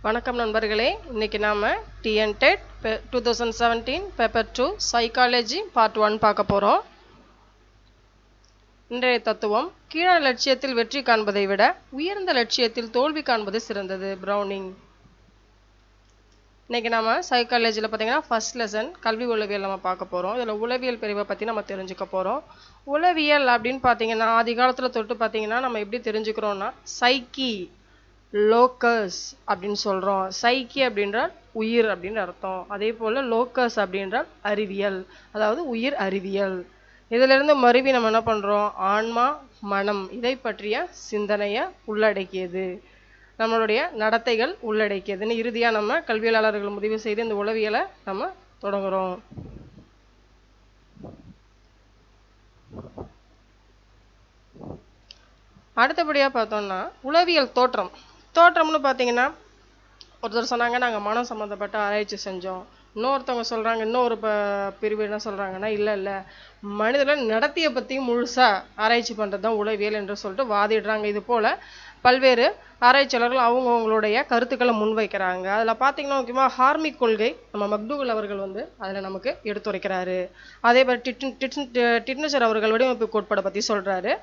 வணக்கம் நண்பர்களே, இன்னைக்கு நாம TNTET 2017 பேப்பர் 2 சைக்காலஜி பார்ட் 1 பார்க்க போறோம். இன்றைய தத்துவம், கீழான லட்சியத்தில் வெற்றி காண்பதை விட உயர்ந்த லட்சியத்தில் தோல்வி காண்பது சிறந்தது. பிரவுனிங். இன்னைக்கு நாம சைக்காலஜியில் பார்த்தீங்கன்னா ஃபர்ஸ்ட் லெசன் கல்வி உளவியல் நம்ம பார்க்க போகிறோம். இதில் உளவியல் பிரிவை பற்றி நம்ம தெரிஞ்சுக்க போகிறோம். உளவியல் அப்படின்னு பார்த்தீங்கன்னா ஆதி காலத்தில் தொட்டு பார்த்தீங்கன்னா நம்ம எப்படி தெரிஞ்சுக்கிறோம்னா சைக்கி லோக்கஸ் அப்படின்னு சொல்கிறோம். சைக்கி அப்படின்றால் உயிர் அப்படின்னு அர்த்தம். அதே போல் லோக்கஸ் அப்படின்றால் அறிவியல், அதாவது உயிர் அறிவியல். இதிலிருந்து மறுபடி நம்ம என்ன பண்ணுறோம், ஆன்மா மனம் இதை பற்றிய சிந்தனையை உள்ளடக்கியது, நம்மளுடைய நடத்தைகள் உள்ளடக்கியதுன்னு இறுதியாக நம்ம கல்வியாளர்கள் முடிவு செய்து இந்த உளவியலை நம்ம தொடங்குறோம். அடுத்தபடியாக பார்த்தோம்னா உளவியல் தோற்றம்னு பார்த்தீங்கன்னா ஒருத்தர் சொன்னாங்க நாங்கள் மனம் சம்மந்தப்பட்ட ஆராய்ச்சி செஞ்சோம். இன்னொருத்தவங்க சொல்கிறாங்க, இன்னொரு பிரிவு என்ன சொல்கிறாங்கன்னா இல்லை மனிதர்கள் நடத்தியை பற்றியும் முழுசாக ஆராய்ச்சி பண்ணுறது தான் உளவியல் என்று சொல்லிட்டு வாதிடுறாங்க. இது போல் பல்வேறு ஆராய்ச்சியாளர்கள் அவங்களுடைய கருத்துக்களை முன்வைக்கிறாங்க. அதில் பார்த்தீங்கன்னா முக்கியமாக ஹார்மிக் கொள்கை நம்ம மக்டூகல் அவர்கள் அதில் நமக்கு எடுத்துரைக்கிறாரு. அதே மாதிரி டிட்னச்சர் அவர்கள் வடிவமைப்பு கோட்பாடை பற்றி சொல்கிறாரு.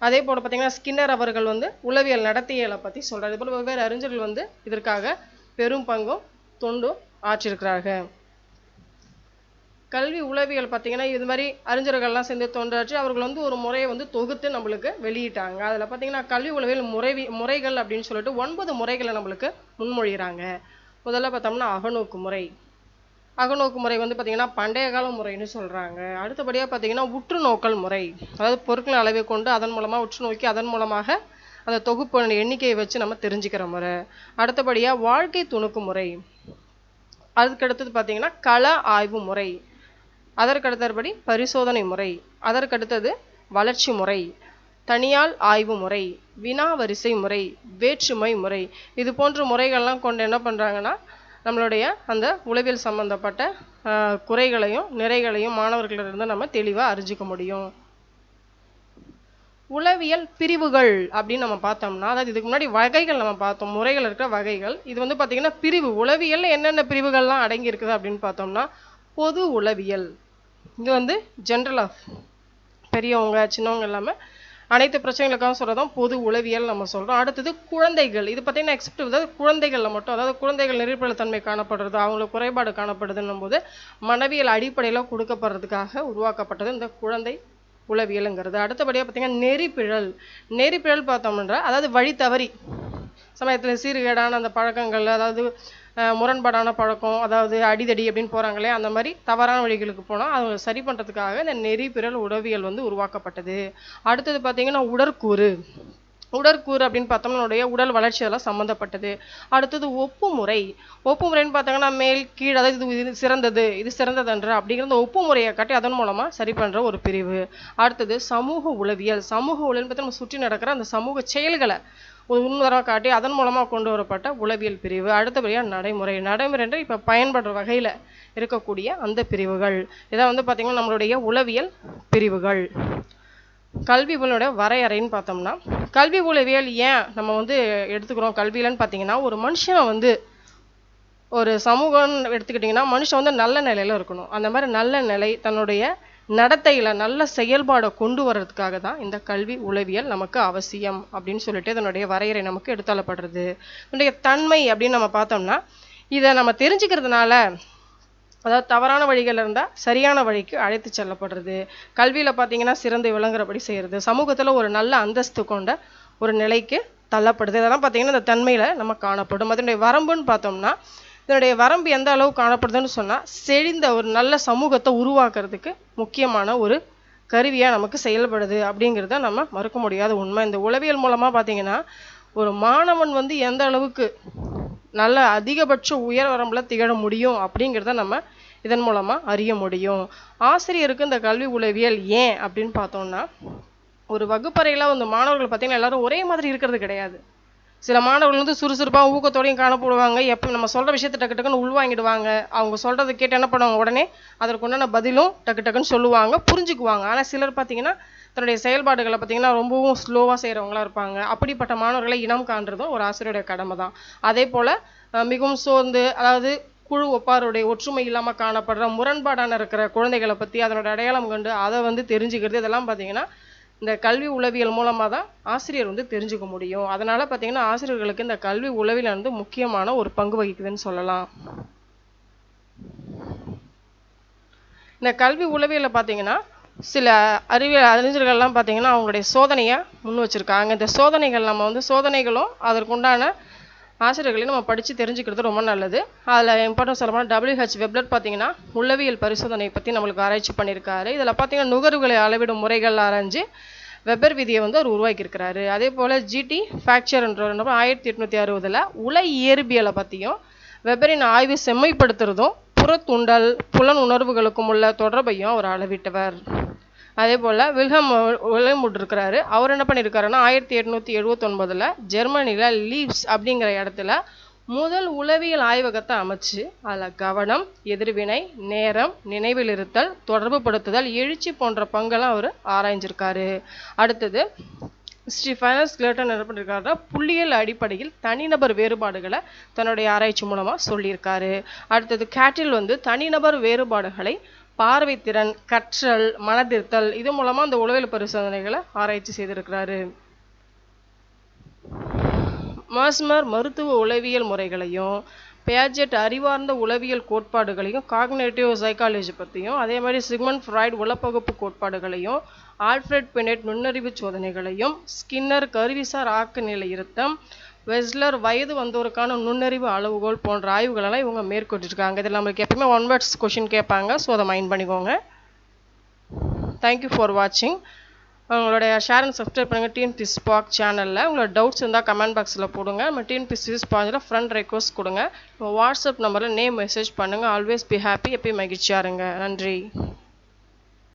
அதே போல் பார்த்தீங்கன்னா ஸ்கின்னர் அவர்கள் உளவியல் நடத்தையலை பற்றி சொல்கிறார். இது போல் வெவ்வேறு அறிஞர்கள் இதற்காக பெரும் பங்கும் தொண்டும் ஆற்றிருக்கிறார்கள். கல்வி உளவியல் பார்த்தீங்கன்னா இது மாதிரி அறிஞர்கள்லாம் சேர்ந்து தோன்றாச்சு. அவர்கள் ஒரு முறையை தொகுத்து நம்மளுக்கு வெளியிட்டாங்க. அதில் பார்த்தீங்கன்னா கல்வி உளவியல் முறைகள் அப்படின்னு சொல்லிட்டு 9 முறைகளை நம்மளுக்கு முன்மொழிகிறாங்க. முதல்ல பார்த்தோம்னா அகநோக்கு முறை பார்த்தீங்கன்னா பண்டைய கால முறைன்னு சொல்கிறாங்க. அடுத்தபடியாக பார்த்தீங்கன்னா உற்று நோக்கல் முறை, அதாவது பொருட்களின் அளவை கொண்டு அதன் மூலமாக உற்று நோக்கி அதன் மூலமாக அந்த தொகுப்பு எண்ணிக்கையை வச்சு நம்ம தெரிஞ்சுக்கிற முறை. அடுத்தபடியாக வாழ்க்கை துணுக்கு முறை. அதுக்கடுத்தது பார்த்தீங்கன்னா கள ஆய்வு முறை. அதற்கடுத்தபடி பரிசோதனை முறை. அதற்கடுத்தது வளர்ச்சி முறை, தனியால் ஆய்வு முறை, வினா வரிசை முறை, வேற்றுமை முறை. இது போன்ற முறைகள்லாம் கொண்டு என்ன பண்ணுறாங்கன்னா நம்மளுடைய அந்த உளவியல் சம்பந்தப்பட்ட குறைகளையும் நிறைகளையும் மாணவர்களிடம் நம்ம தெளிவாக அறிஞ்சிக்க முடியும். உளவியல் பிரிவுகள் அப்படின்னு நம்ம பார்த்தோம்னா, அதாவது இதுக்கு முன்னாடி வகைகள் நம்ம பார்த்தோம், முறைகள் இருக்கிற வகைகள். இது பார்த்தீங்கன்னா பிரிவு, உளவியல் என்னென்ன பிரிவுகள்லாம் அடங்கி இருக்குது அப்படின்னு பார்த்தோம்னா, பொது உளவியல் இது ஜென்ரல் ஆஃப் பெரியவங்க சின்னவங்க இல்லாமல் அனைத்து பிரச்சனைகளுக்காக சொல்கிறதும் பொது உளவியல் நம்ம சொல்கிறோம். அடுத்தது குழந்தைகள். இது பார்த்தீங்கன்னா எக்ஸப்டிவ், அதாவது குழந்தைகளில் மட்டும், அதாவது குழந்தைகள் நெறிப்பழத்தன்மை காணப்படுறது, அவங்களுக்கு குறைபாடு காணப்படுதுன்னும் போது மனவியல் அடிப்படையில் கொடுக்கப்படுறதுக்காக உருவாக்கப்பட்டது இந்த குழந்தை உளவியலுங்கிறது. அடுத்தபடியாக பார்த்தீங்கன்னா நெறிப்பிழல் பார்த்தோம்னா, அதாவது வழி தவறி சமயத்தில் சீர்கேடான அந்த பழக்கங்கள், அதாவது முரண்பாடான பழக்கம், அதாவது அடிதடி அப்படின்னு போகிறாங்களே அந்த மாதிரி தவறான வழிகளுக்கு போனால் அதை சரி பண்ணுறதுக்காக இந்த நெறிப்பிறல் உளவியல் உருவாக்கப்பட்டது. அடுத்தது பார்த்தீங்கன்னா உடற்கூறு அப்படின்னு பார்த்தோம்னா நம்மளுடைய உடல் வளர்ச்சி அதெல்லாம் சம்மந்தப்பட்டது. அடுத்தது ஒப்புமுறைன்னு பார்த்தாங்கன்னா மேல் கீழ், அதாவது இது சிறந்தது இது சிறந்ததுன்ற அப்படிங்கிற ஒப்பு முறையை காட்டி அதன் மூலமாக சரி பண்ணுற ஒரு பிரிவு. அடுத்தது சமூக உளவியல் பார்த்தா நம்ம சுற்றி நடக்கிற அந்த சமூக செயல்களை ஒரு உண்மையாக காட்டி அதன் மூலமாக கொண்டு வரப்பட்ட உளவியல் பிரிவு. அடுத்தபடியாக நடைமுறை இப்போ பயன்படுற வகையில் இருக்கக்கூடிய அந்த பிரிவுகள். இதான் பார்த்தீங்கன்னா நம்மளுடைய உளவியல் பிரிவுகள். கல்வி உளவியலோட வரையறைன்னு பார்த்தோம்னா, கல்வி உளவியல் ஏன் நம்ம எடுத்துக்கிறோம் கல்வியிலன்னு பார்த்தீங்கன்னா, ஒரு மனுஷன் ஒரு சமூகம்னு எடுத்துக்கிட்டிங்கன்னா மனுஷன் நல்ல நிலையில் இருக்கணும். அந்த மாதிரி நல்ல நிலை தன்னுடைய நடத்தையில் நல்ல செயல்பாடை கொண்டு வர்றதுக்காக தான் இந்த கல்வி உளவியல் நமக்கு அவசியம் அப்படின்னு சொல்லிட்டு இதனுடைய வரையறை நமக்கு எடுத்துள்ளப்படுறது. இதனுடைய தன்மை அப்படின்னு நம்ம பார்த்தோம்னா, இதை நம்ம தெரிஞ்சுக்கிறதுனால, அதாவது தவறான வழிகள் இருந்தால் சரியான வழிக்கு அழைத்து செல்லப்படுறது, கல்வியில் பார்த்தீங்கன்னா சிறந்து விளங்குறபடி செய்கிறது, சமூகத்தில் ஒரு நல்ல அந்தஸ்து கொண்ட ஒரு நிலைக்கு தள்ளப்படுது. இதெல்லாம் பார்த்தீங்கன்னா இந்த தன்மையில் நம்ம காணப்படும். அதனுடைய வரம்புன்னு பார்த்தோம்னா, இதனுடைய வரம்பு எந்த அளவு காணப்படுதுன்னு சொன்னால், செழிந்த ஒரு நல்ல சமூகத்தை உருவாக்குறதுக்கு முக்கியமான ஒரு கருவியாக நமக்கு செயல்படுது அப்படிங்கிறத நம்ம மறுக்க முடியாத உண்மை. இந்த உளவியல் மூலமாக பார்த்தீங்கன்னா ஒரு மாணவன் எந்த அளவுக்கு நல்ல அதிகபட்ச உயர் வரம்பில் திகழ முடியும் அப்படிங்கிறத நம்ம இதன் மூலமாக அறிய முடியும். ஆசிரியருக்கு இந்த கல்வி உளவியல் ஏன் அப்படின்னு பார்த்தோம்னா, ஒரு வகுப்பறையில் மாணவர்கள் பார்த்தீங்கன்னா எல்லாரும் ஒரே மாதிரி இருக்கிறது கிடையாது. சில மாணவர்கள் சுறுசுறுப்பாக ஊக்கத்தோடையும் காணப்படுவாங்க. எப்போ நம்ம சொல்கிற விஷயத்தை டக்கு டக்குன்னு உள்வாங்கிடுவாங்க. அவங்க சொல்கிறத கேட்டு என்ன பண்ணுவாங்க, உடனே அதற்கு உண்டான பதிலும் டக்கு டக்குன்னு சொல்லுவாங்க, புரிஞ்சுக்குவாங்க. ஆனால் சிலர் பார்த்தீங்கன்னா தன்னுடைய செயல்பாடுகளை பார்த்தீங்கன்னா ரொம்பவும் ஸ்லோவாக செய்கிறவங்களா இருப்பாங்க. அப்படிப்பட்ட மாணவர்களை இனம் காண்றதும் ஒரு ஆசிரியருடைய கடமை தான். அதே போல் மிகவும் சோர்ந்து, அதாவது குழு ஒப்பாருடைய ஒற்றுமை இல்லாமல் காணப்படுற முரண்பாடான இருக்கிற குழந்தைகளை பற்றி அதனோட அடையாளம் கண்டு அதை வந்து தெரிஞ்சுக்கிறது, இதெல்லாம் பார்த்தீங்கன்னா இந்த கல்வி உளவியல் மூலமாக தான் ஆசிரியர் வந்து தெரிஞ்சுக்க முடியும். அதனால் பார்த்தீங்கன்னா ஆசிரியர்களுக்கு இந்த கல்வி உளவியல் வந்து முக்கியமான ஒரு பங்கு வகிக்குதுன்னு சொல்லலாம். இந்த கல்வி உளவியலில் பார்த்தீங்கன்னா சில அறிஞர்கள்லாம் பார்த்தீங்கன்னா அவங்களுடைய சோதனையை முன் வச்சுருக்காங்க. இந்த சோதனைகள் நம்ம வந்து சோதனைகளும் அதற்குண்டான ஆசிரியர்களையும் நம்ம படித்து தெரிஞ்சுக்கிறது ரொம்ப நல்லது. அதில் இம்பார்ட்டன்ஸ் சொல்லப்போனால் WH வெப்லர் பார்த்தீங்கன்னா உளவியல் பரிசோதனை பற்றி நம்மளுக்கு ஆராய்ச்சி பண்ணியிருக்காரு. இதில் பார்த்தீங்கன்னா நுகர்வுகளை அளவிடும் முறைகள் ஆராய்ஞ்சு வெபர் விதியை வந்து அவர் உருவாக்கியிருக்கிறாரு. அதே போல் GT ஃபேக்சர்ன்ற 1860 உல இயற்பியலை பற்றியும் வெபரின் ஆய்வு செம்மைப்படுத்துறதும் புறத்தூண்டல் புலன் உணர்வுகளுக்கும் உள்ள தொடர்பையும் அவர் அளவிட்டவர். அதே போல் வில்ஹெம் இருக்கிறாரு. அவர் என்ன பண்ணியிருக்காருன்னா 1879 ஜெர்மனியில் லீவ்ஸ் அப்படிங்கிற இடத்துல முதல் உளவியல் ஆய்வகத்தை அமைச்சு அதில் கவனம், எதிர்வினை, நேரம், நினைவில் இருத்தல், தொடர்பு படுத்துதல், எழுச்சி போன்ற பங்கெல்லாம் அவர் ஆராய்ஞ்சிருக்காரு. அடுத்தது ஸ்டீஃபனஸ் கிளேட்டன் என்ன பண்ணியிருக்காருன்னா புள்ளியியல் அடிப்படையில் தனிநபர் வேறுபாடுகளை தன்னுடைய ஆராய்ச்சி மூலமாக சொல்லியிருக்காரு. அடுத்தது கேட்டில் வந்து தனிநபர் வேறுபாடுகளை பார்வைத்திறன், கற்றல், மனதிருத்தல் இது மூலமாக அந்த உளவியல் பரிசோதனைகளை ஆராய்ச்சி செய்திருக்கிறாரு. மாஸ்மர் மருத்துவ உளவியல் முறைகளையும், பியாஜெட் அறிவார்ந்த உளவியல் கோட்பாடுகளையும், காக்னேட்டிவ் சைக்காலஜி பற்றியும், அதே மாதிரி சிக்மண்ட் ஃப்ராய்ட் உளப்பகுப்பு கோட்பாடுகளையும், ஆல்ஃபிரட் பினெட் நுண்ணறிவு சோதனைகளையும், ஸ்கின்னர் கருவிசார் ஆக்க நிலை இருத்தம், வெஸ்லர் வயது வந்தோருக்கான நுண்ணறிவு அளவுகோல் போன்ற ஆய்வுகளெல்லாம் இவங்க மேற்கொண்டிருக்காங்க. இதில் நம்மளுக்கு எப்பவுமே 1 வேர்ட்ஸ் கொஷின் கேட்பாங்க. ஸோ அதை மைண்ட் பண்ணிக்கோங்க. தேங்க்யூ ஃபார் வாட்சிங். உங்களுடைய ஷேர் அண்ட் சப்ஸ்கிரைப் பண்ணுங்கள் டிஎன்பிஎஸ்சி ஸ்பார்க் சேனலில். உங்களோட டவுட்ஸ் இருந்தால் கமெண்ட் பாக்ஸில் போடுங்க. நம்ம டிஎன்பிஎஸ்சி ஸ்பார்க்கில் ஃப்ரெண்ட் ரெக்வஸ்ட் கொடுங்க. வாட்ஸ்அப் நம்பரில் நேம் மெசேஜ் பண்ணுங்கள். ஆல்வேஸ் பி ஹாப்பி, எப்பயும் மகிழ்ச்சியாக இருங்க. நன்றி.